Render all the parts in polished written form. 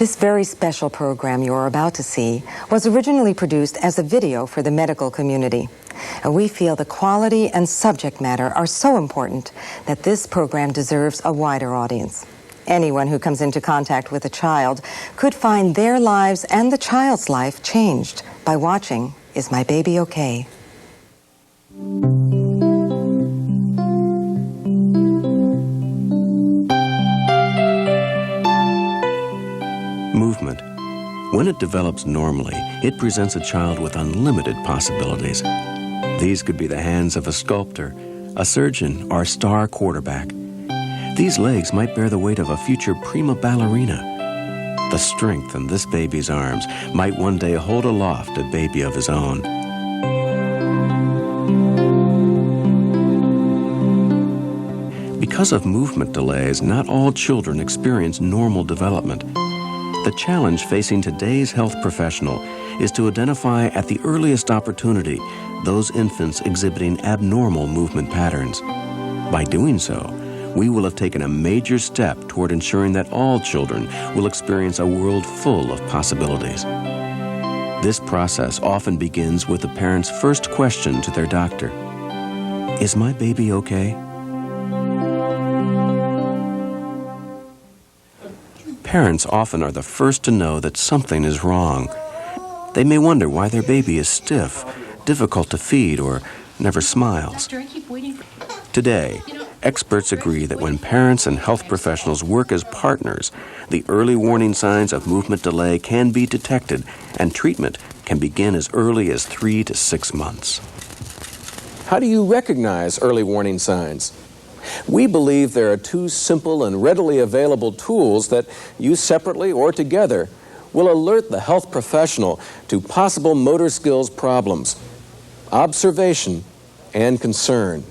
This very special program you're about to see was originally produced as a video for the medical community. And we feel the quality and subject matter are so important that this program deserves a wider audience. Anyone who comes into contact with a child could find their lives and the child's life changed by watching Is My Baby Okay? Movement. When it develops normally, it presents a child with unlimited possibilities. These could be the hands of a sculptor, a surgeon, or a star quarterback. These legs might bear the weight of a future prima ballerina. The strength in this baby's arms might one day hold aloft a baby of his own. Because of movement delays, not all children experience normal development. The challenge facing today's health professional is to identify at the earliest opportunity those infants exhibiting abnormal movement patterns. By doing so, we will have taken a major step toward ensuring that all children will experience a world full of possibilities. This process often begins with the parent's first question to their doctor. Is my baby okay? Parents often are the first to know that something is wrong. They may wonder why their baby is stiff, difficult to feed, or never smiles. Today, experts agree that when parents and health professionals work as partners, the early warning signs of movement delay can be detected, and treatment can begin as early as 3 to 6 months. How do you recognize early warning signs? We believe there are 2 simple and readily available tools that, used separately or together, will alert the health professional to possible motor skills problems: observation and concern.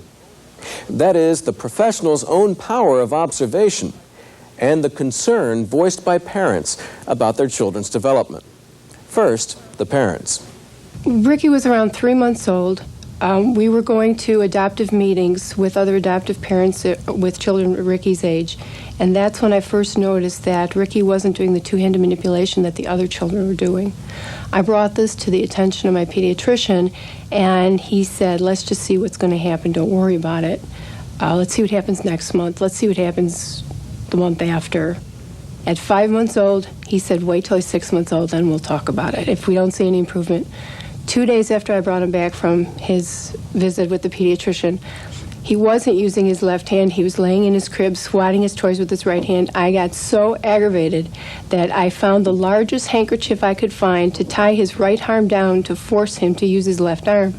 That is, the professional's own power of observation and the concern voiced by parents about their children's development. First, the parents. Ricky was around 3 months old. We were going to adoptive meetings with other adoptive parents with children Ricky's age, and that's when I first noticed that Ricky wasn't doing the two-handed manipulation that the other children were doing. I brought this to the attention of my pediatrician, and he said, let's just see what's going to happen. Don't worry about it. Let's see what happens next month. Let's see what happens the month after. At 5 months old, he said, wait till he's 6 months old, then we'll talk about it. If we don't see any improvement. 2 days after I brought him back from his visit with the pediatrician, he wasn't using his left hand. He was laying in his crib, swatting his toys with his right hand. I got so aggravated that I found the largest handkerchief I could find to tie his right arm down to force him to use his left arm.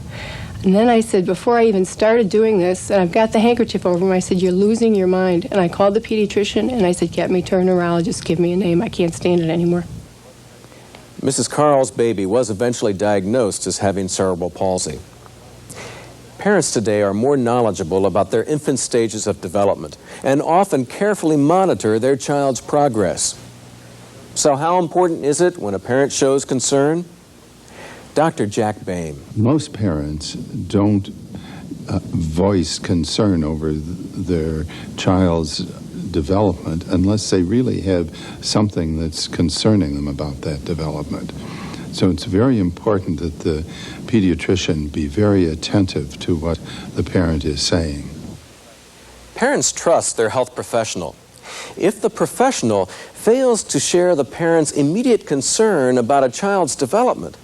And then I said, before I even started doing this, and I've got the handkerchief over him, I said, you're losing your mind. And I called the pediatrician, and I said, get me to a neurologist, give me a name. I can't stand it anymore. Mrs. Carl's baby was eventually diagnosed as having cerebral palsy. Parents today are more knowledgeable about their infant stages of development and often carefully monitor their child's progress. So how important is it when a parent shows concern? Dr. Jack Bain. Most parents don't voice concern over their child's development unless they really have something that's concerning them about that development. So it's very important that the pediatrician be very attentive to what the parent is saying. Parents trust their health professional. If the professional fails to share the parent's immediate concern about a child's development,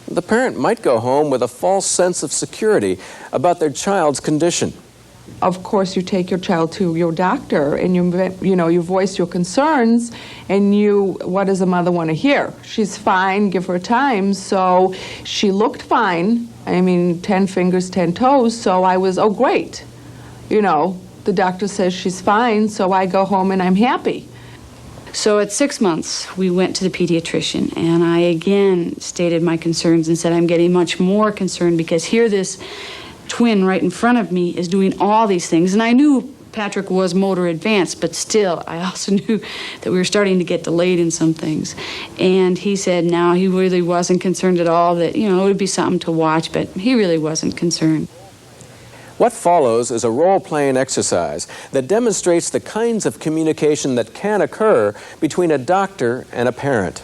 the parent might go home with a false sense of security about their child's condition. Of course, you take your child to your doctor and you voice your concerns, and what does a mother want to hear? She's fine, give her time. So she looked fine. 10 fingers, 10 toes. So I was, oh, great. The doctor says she's fine, so I go home and I'm happy. So at 6 months, we went to the pediatrician, and I again stated my concerns and said, I'm getting much more concerned because here this twin right in front of me is doing all these things. And I knew Patrick was motor advanced, but still, I also knew that we were starting to get delayed in some things. And he said, no, he really wasn't concerned at all, that, it would be something to watch, but he really wasn't concerned. What follows is a role-playing exercise that demonstrates the kinds of communication that can occur between a doctor and a parent.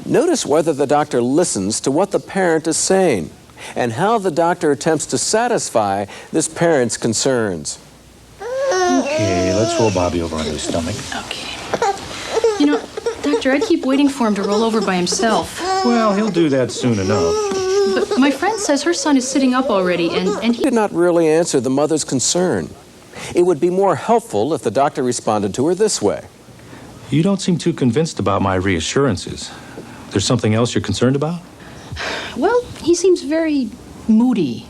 Notice whether the doctor listens to what the parent is saying and how the doctor attempts to satisfy this parent's concerns. Okay, let's roll Bobby over onto his stomach. Okay. You know, Doctor, I keep waiting for him to roll over by himself. Well, he'll do that soon enough. But my friend says her son is sitting up already, and he did not really answer the mother's concern. It would be more helpful if the doctor responded to her this way. You don't seem too convinced about my reassurances. There's something else you're concerned about? Well, he seems very moody.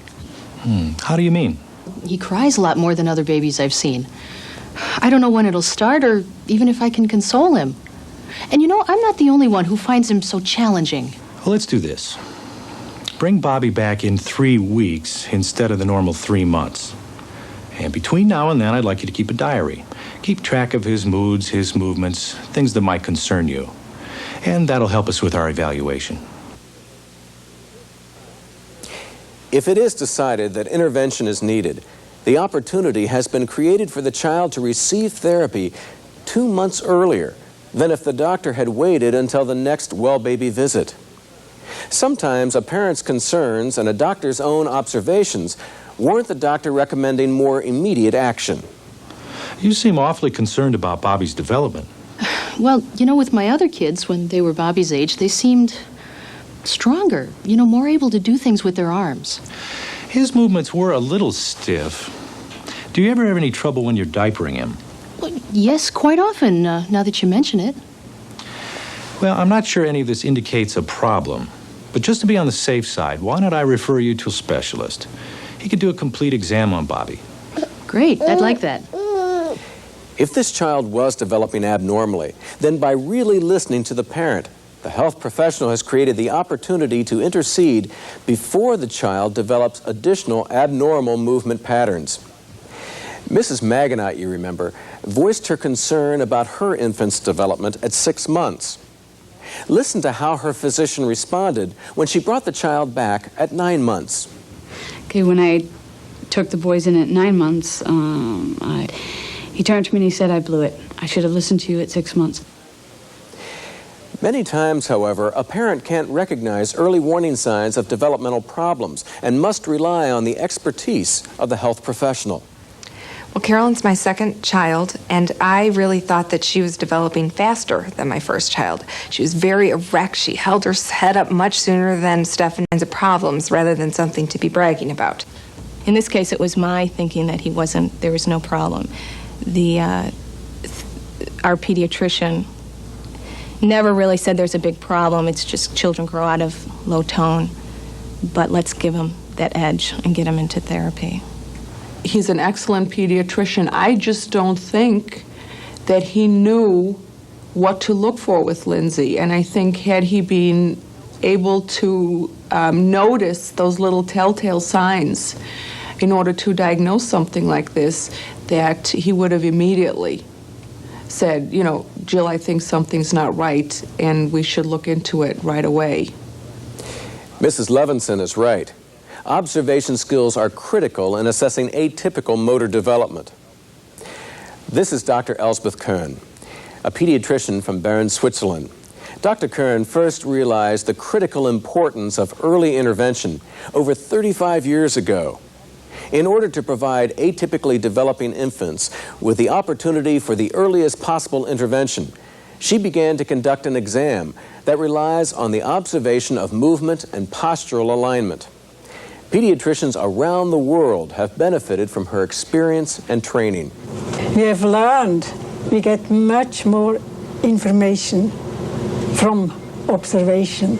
How do you mean? He cries a lot more than other babies I've seen. I don't know when it'll start or even if I can console him. And you know, I'm not the only one who finds him so challenging. Well, let's do this. Bring Bobby back in 3 weeks instead of the normal 3 months. And between now and then, I'd like you to keep a diary. Keep track of his moods, his movements, things that might concern you. And that'll help us with our evaluation. If it is decided that intervention is needed, the opportunity has been created for the child to receive therapy 2 months earlier than if the doctor had waited until the next well-baby visit. Sometimes a parent's concerns and a doctor's own observations warrant the doctor recommending more immediate action. You seem awfully concerned about Bobby's development. Well, you know, with my other kids, when they were Bobby's age, they seemed stronger, you know, more able to do things with their arms. His movements were a little stiff. Do you ever have any trouble when you're diapering him? Well, yes, quite often, now that you mention it. Well, I'm not sure any of this indicates a problem. But just to be on the safe side, why don't I refer you to a specialist? He could do a complete exam on Bobby. Great, I'd like that. If this child was developing abnormally, then by really listening to the parent, the health professional has created the opportunity to intercede before the child develops additional abnormal movement patterns. Mrs. Maganite, you remember, voiced her concern about her infant's development at 6 months. Listen to how her physician responded when she brought the child back at 9 months. Okay, when I took the boys in at 9 months, he turned to me and he said, "I blew it. I should have listened to you at 6 months." Many times, however, a parent can't recognize early warning signs of developmental problems and must rely on the expertise of the health professional. Well, Carolyn's my second child, and I really thought that she was developing faster than my first child. She was very erect. She held her head up much sooner than Steph and kinds of problems rather than something to be bragging about. In this case, it was my thinking that there was no problem. Our pediatrician never really said there's a big problem. It's just children grow out of low tone. But let's give them that edge and get them into therapy. He's an excellent pediatrician. I just don't think that he knew what to look for with Lindsay. And I think had he been able to notice those little telltale signs in order to diagnose something like this, that he would have immediately said, you know, Jill, I think something's not right, and we should look into it right away. Mrs. Levinson is right. Observation skills are critical in assessing atypical motor development. This is Dr. Elsbeth Kern, a pediatrician from Bern, Switzerland. Dr. Kern first realized the critical importance of early intervention over 35 years ago in order to provide atypically developing infants with the opportunity for the earliest possible intervention. She began to conduct an exam that relies on the observation of movement and postural alignment. Pediatricians around the world have benefited from her experience and training. We have learned we get much more information from observation.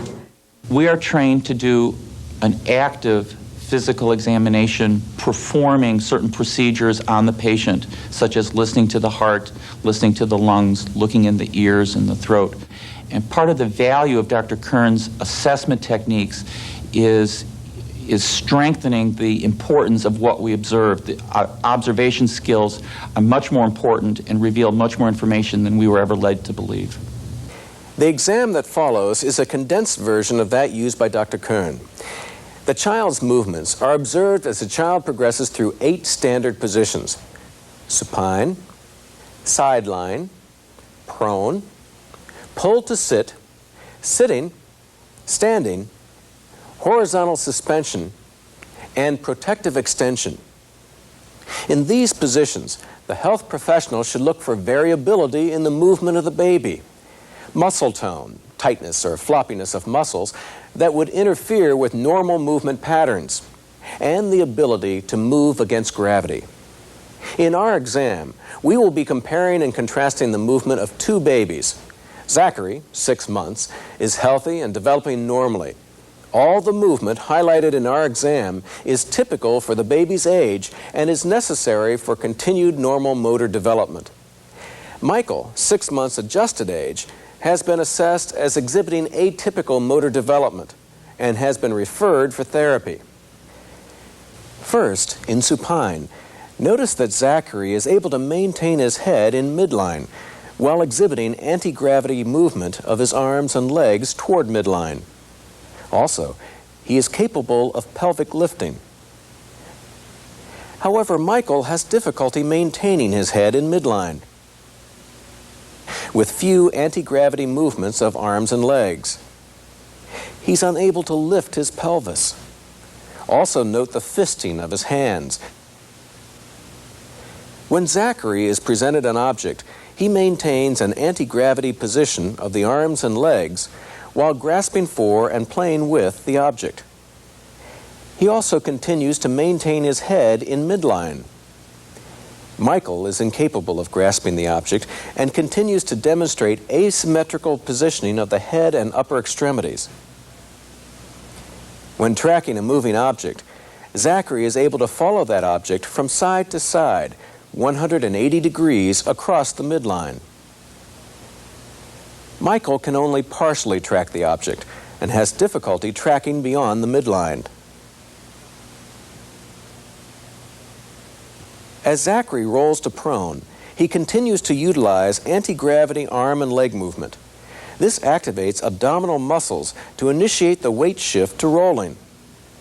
We are trained to do an active physical examination, performing certain procedures on the patient, such as listening to the heart, listening to the lungs, looking in the ears and the throat. And part of the value of Dr. Kern's assessment techniques is strengthening the importance of what we observe. The observation skills are much more important and reveal much more information than we were ever led to believe. The exam that follows is a condensed version of that used by Dr. Kern. The child's movements are observed as the child progresses through 8 standard positions: supine, sideline, prone, pull to sit, sitting, standing, horizontal suspension, and protective extension. In these positions, the health professional should look for variability in the movement of the baby, muscle tone, tightness or floppiness of muscles that would interfere with normal movement patterns, and the ability to move against gravity. In our exam, we will be comparing and contrasting the movement of 2 babies. Zachary, 6 months, is healthy and developing normally. All the movement highlighted in our exam is typical for the baby's age and is necessary for continued normal motor development. Michael, 6 months adjusted age, has been assessed as exhibiting atypical motor development and has been referred for therapy. First, in supine, notice that Zachary is able to maintain his head in midline while exhibiting anti-gravity movement of his arms and legs toward midline. Also, he is capable of pelvic lifting. However, Michael has difficulty maintaining his head in midline, with few anti-gravity movements of arms and legs. He's unable to lift his pelvis. Also note the fisting of his hands. When Zachary is presented an object, he maintains an anti-gravity position of the arms and legs while grasping for and playing with the object. He also continues to maintain his head in midline. Michael is incapable of grasping the object and continues to demonstrate asymmetrical positioning of the head and upper extremities. When tracking a moving object, Zachary is able to follow that object from side to side, 180 degrees across the midline. Michael can only partially track the object and has difficulty tracking beyond the midline. As Zachary rolls to prone, he continues to utilize anti-gravity arm and leg movement. This activates abdominal muscles to initiate the weight shift to rolling.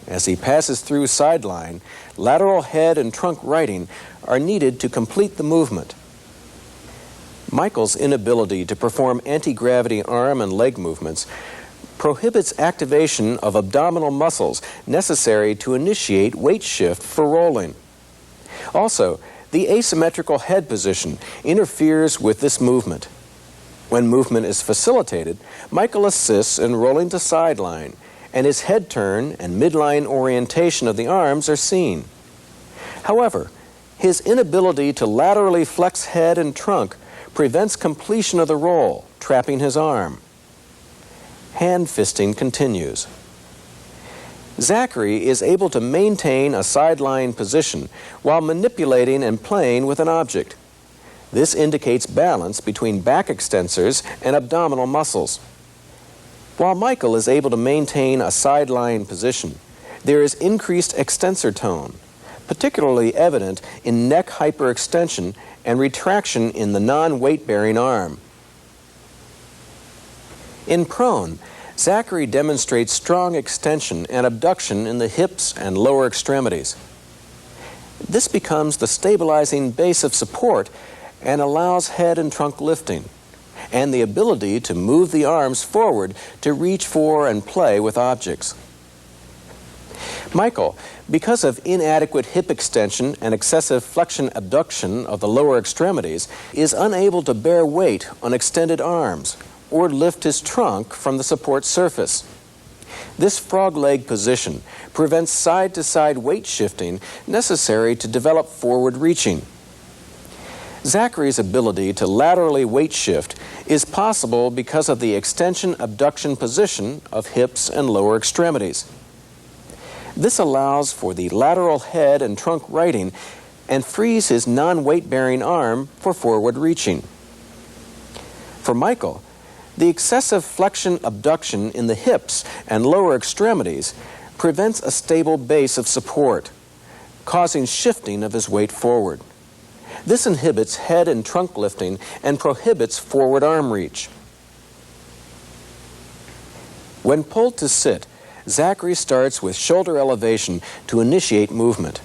As he passes through sideline, lateral head and trunk righting are needed to complete the movement. Michael's inability to perform anti-gravity arm and leg movements prohibits activation of abdominal muscles necessary to initiate weight shift for rolling. Also, the asymmetrical head position interferes with this movement. When movement is facilitated, Michael assists in rolling to sideline, and his head turn and midline orientation of the arms are seen. However, his inability to laterally flex head and trunk prevents completion of the roll, trapping his arm. Hand fisting continues. Zachary is able to maintain a sideline position while manipulating and playing with an object. This indicates balance between back extensors and abdominal muscles. While Michael is able to maintain a sideline position, there is increased extensor tone, particularly evident in neck hyperextension and retraction in the non-weight-bearing arm. In prone, Zachary demonstrates strong extension and abduction in the hips and lower extremities. This becomes the stabilizing base of support and allows head and trunk lifting, and the ability to move the arms forward to reach for and play with objects. Michael, because of inadequate hip extension and excessive flexion abduction of the lower extremities, is unable to bear weight on extended arms or lift his trunk from the support surface. This frog leg position prevents side-to-side weight shifting necessary to develop forward reaching. Zachary's ability to laterally weight shift is possible because of the extension-abduction position of hips and lower extremities. This allows for the lateral head and trunk righting and frees his non-weight-bearing arm for forward reaching. For Michael, the excessive flexion-abduction in the hips and lower extremities prevents a stable base of support, causing shifting of his weight forward. This inhibits head and trunk lifting and prohibits forward arm reach. When pulled to sit, Zachary starts with shoulder elevation to initiate movement.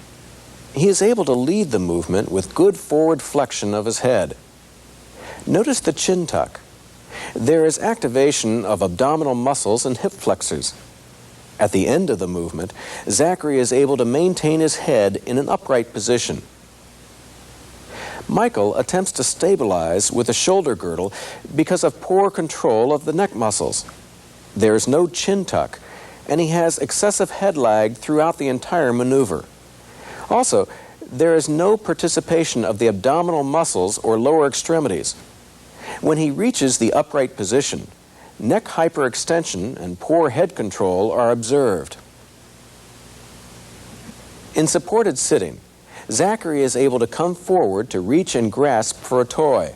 He is able to lead the movement with good forward flexion of his head. Notice the chin tuck. There is activation of abdominal muscles and hip flexors. At the end of the movement, Zachary is able to maintain his head in an upright position. Michael attempts to stabilize with a shoulder girdle because of poor control of the neck muscles. There is no chin tuck, and he has excessive head lag throughout the entire maneuver. Also, there is no participation of the abdominal muscles or lower extremities. When he reaches the upright position, neck hyperextension and poor head control are observed. In supported sitting, Zachary is able to come forward to reach and grasp for a toy.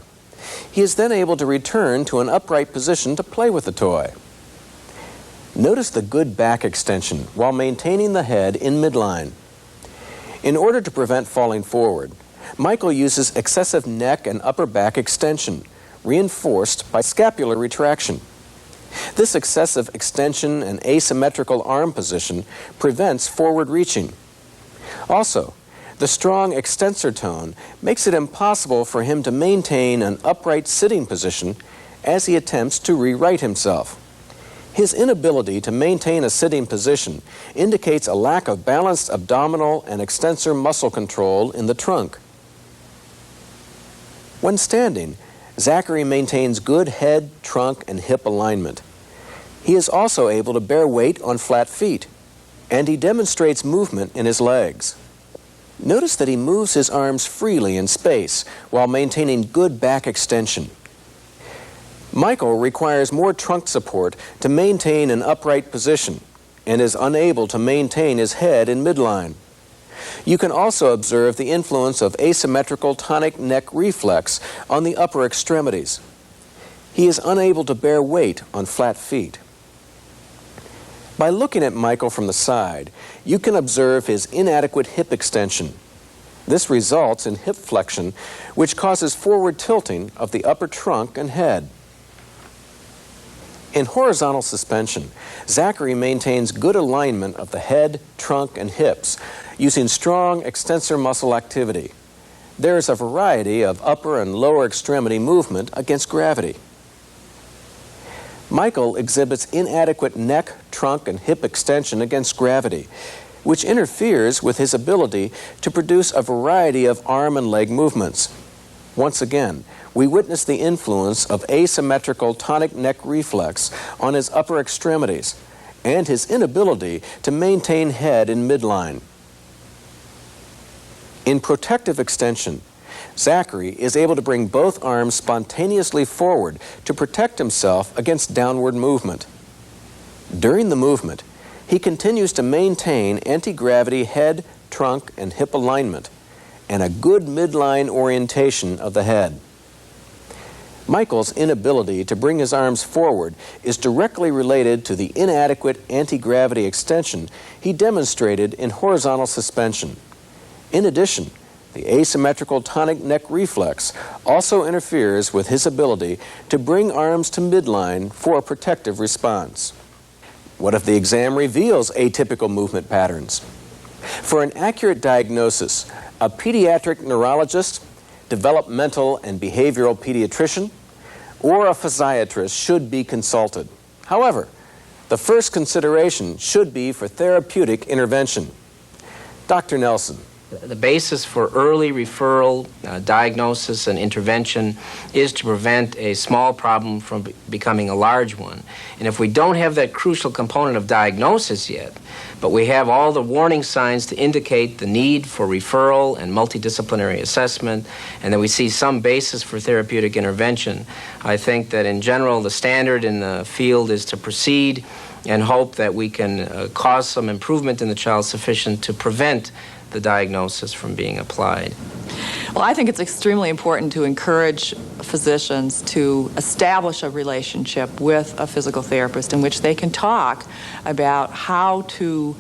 He is then able to return to an upright position to play with the toy. Notice the good back extension while maintaining the head in midline. In order to prevent falling forward, Michael uses excessive neck and upper back extension, reinforced by scapular retraction. This excessive extension and asymmetrical arm position prevents forward reaching. Also, the strong extensor tone makes it impossible for him to maintain an upright sitting position as he attempts to re-right himself. His inability to maintain a sitting position indicates a lack of balanced abdominal and extensor muscle control in the trunk. When standing, Zachary maintains good head, trunk, and hip alignment. He is also able to bear weight on flat feet, and he demonstrates movement in his legs. Notice that he moves his arms freely in space while maintaining good back extension. Michael requires more trunk support to maintain an upright position and is unable to maintain his head in midline. You can also observe the influence of asymmetrical tonic neck reflex on the upper extremities. He is unable to bear weight on flat feet. By looking at Michael from the side, you can observe his inadequate hip extension. This results in hip flexion, which causes forward tilting of the upper trunk and head. In horizontal suspension, Zachary maintains good alignment of the head, trunk, and hips using strong extensor muscle activity. There is a variety of upper and lower extremity movement against gravity. Michael exhibits inadequate neck, trunk, and hip extension against gravity, which interferes with his ability to produce a variety of arm and leg movements. Once again, we witness the influence of asymmetrical tonic neck reflex on his upper extremities and his inability to maintain head in midline. In protective extension, Zachary is able to bring both arms spontaneously forward to protect himself against downward movement. During the movement, he continues to maintain anti-gravity head, trunk, and hip alignment and a good midline orientation of the head. Michael's inability to bring his arms forward is directly related to the inadequate anti-gravity extension he demonstrated in horizontal suspension. In addition, the asymmetrical tonic neck reflex also interferes with his ability to bring arms to midline for a protective response. What if the exam reveals atypical movement patterns? For an accurate diagnosis, a pediatric neurologist, developmental and behavioral pediatrician, or a physiatrist should be consulted. However, the first consideration should be for therapeutic intervention. Dr. Nelson. The basis for early referral, diagnosis, and intervention is to prevent a small problem from becoming a large one. And if we don't have that crucial component of diagnosis yet, but we have all the warning signs to indicate the need for referral and multidisciplinary assessment, and then we see some basis for therapeutic intervention, I think that in general the standard in the field is to proceed and hope that we can cause some improvement in the child sufficient to prevent the diagnosis from being applied. Well, I think it's extremely important to encourage physicians to establish a relationship with a physical therapist in which they can talk about how to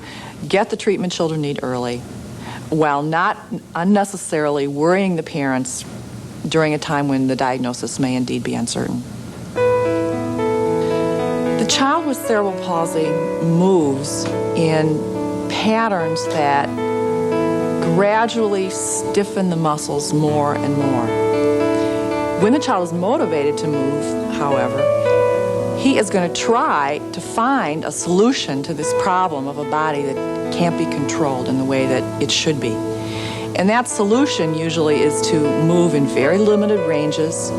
get the treatment children need early while not unnecessarily worrying the parents during a time when the diagnosis may indeed be uncertain. The child child with cerebral palsy moves in patterns that gradually stiffen the muscles more and more. When the child is motivated to move, however, he is going to try to find a solution to this problem of a body that can't be controlled in the way that it should be. And that solution usually is to move in very limited ranges,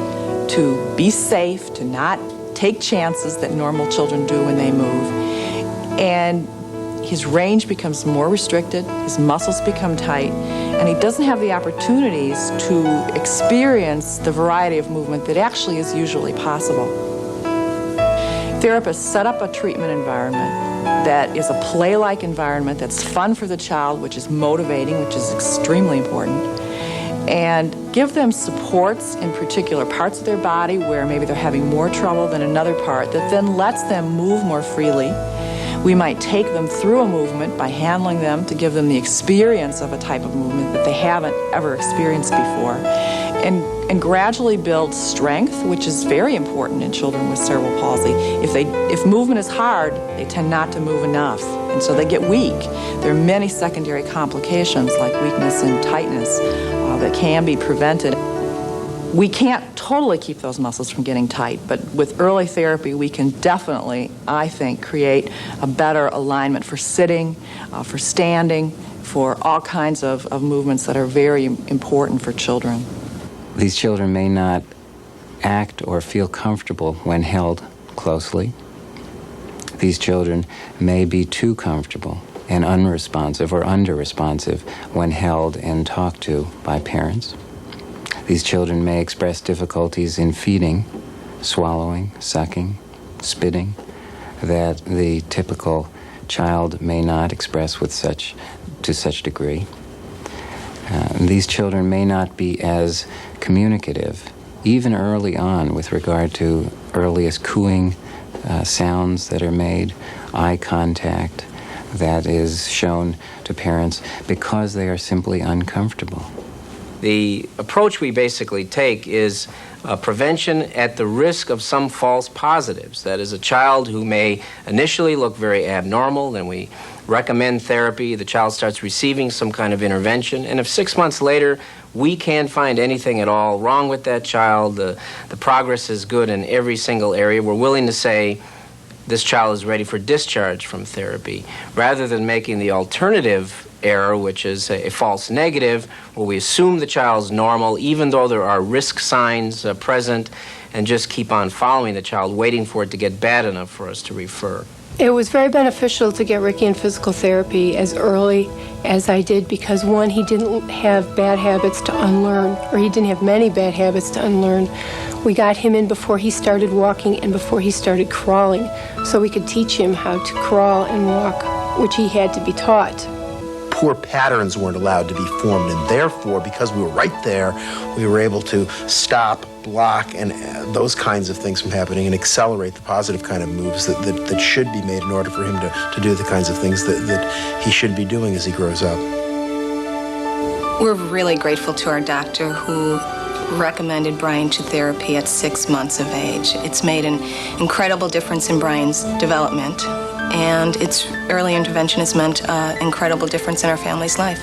to be safe, to not take chances that normal children do when they move. And his range becomes more restricted, his muscles become tight, and he doesn't have the opportunities to experience the variety of movement that actually is usually possible. Therapists set up a treatment environment that is a play-like environment that's fun for the child, which is motivating, which is extremely important, and give them supports in particular parts of their body where maybe they're having more trouble than another part that then lets them move more freely. We might take them through a movement by handling them to give them the experience of a type of movement that they haven't ever experienced before, and gradually build strength, which is very important in children with cerebral palsy. If movement is hard, they tend not to move enough, and so they get weak. There are many secondary complications like weakness and tightness that can be prevented. We can't totally keep those muscles from getting tight, but with early therapy, we can definitely, I think, create a better alignment for sitting, for standing, for all kinds of movements that are very important for children. These children may not act or feel comfortable when held closely. These children may be too comfortable and unresponsive or under-responsive when held and talked to by parents. These children may express difficulties in feeding, swallowing, sucking, spitting, that the typical child may not express to such degree. These children may not be as communicative, even early on, with regard to earliest cooing sounds that are made, eye contact that is shown to parents because they are simply uncomfortable. The approach we basically take is prevention at the risk of some false positives. That is, a child who may initially look very abnormal, then we recommend therapy, the child starts receiving some kind of intervention, and if 6 months later we can't find anything at all wrong with that child, the progress is good in every single area, we're willing to say this child is ready for discharge from therapy, rather than making the alternative error, which is a false negative, where we assume the child's normal, even though there are risk signs present, and just keep on following the child, waiting for it to get bad enough for us to refer. It was very beneficial to get Ricky in physical therapy as early as I did because, one, he didn't have bad habits to unlearn, or he didn't have many bad habits to unlearn. We got him in before he started walking and before he started crawling, so we could teach him how to crawl and walk, which he had to be taught. Poor patterns weren't allowed to be formed, and therefore, because we were right there, we were able to stop, block, and those kinds of things from happening and accelerate the positive kind of moves that should be made in order for him to do the kinds of things that he should be doing as he grows up. We're really grateful to our doctor who recommended Brian to therapy at 6 months of age. It's made an incredible difference in Brian's development, and its early intervention has meant an incredible difference in our family's life.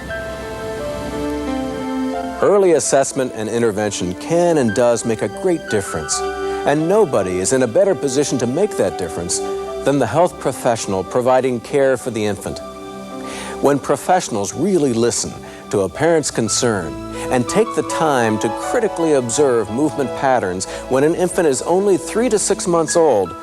Early assessment and intervention can and does make a great difference, and nobody is in a better position to make that difference than the health professional providing care for the infant. When professionals really listen to a parent's concern and take the time to critically observe movement patterns when an infant is only 3 to 6 months old,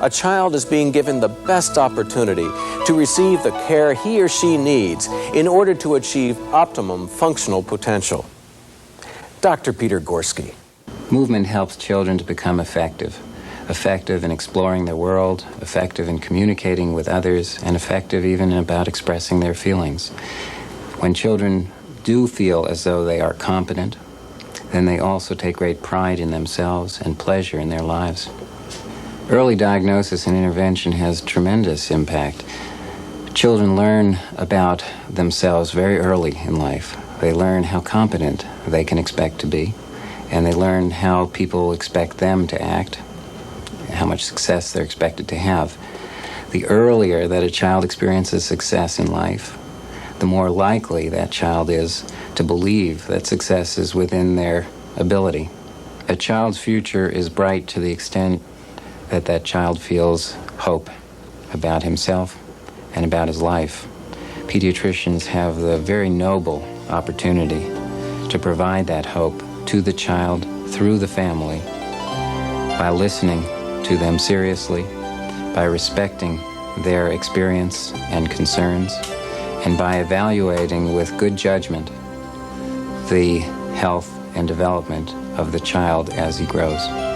a child is being given the best opportunity to receive the care he or she needs in order to achieve optimum functional potential. Dr. Peter Gorski. Movement helps children to become effective in exploring their world, effective in communicating with others, and effective even about expressing their feelings. When children do feel as though they are competent, then they also take great pride in themselves and pleasure in their lives. Early diagnosis and intervention has tremendous impact. Children learn about themselves very early in life. They learn how competent they can expect to be, and they learn how people expect them to act, how much success they're expected to have. The earlier that a child experiences success in life, the more likely that child is to believe that success is within their ability. A child's future is bright to the extent that that child feels hope about himself and about his life. Pediatricians have the very noble opportunity to provide that hope to the child through the family by listening to them seriously, by respecting their experience and concerns, and by evaluating with good judgment the health and development of the child as he grows.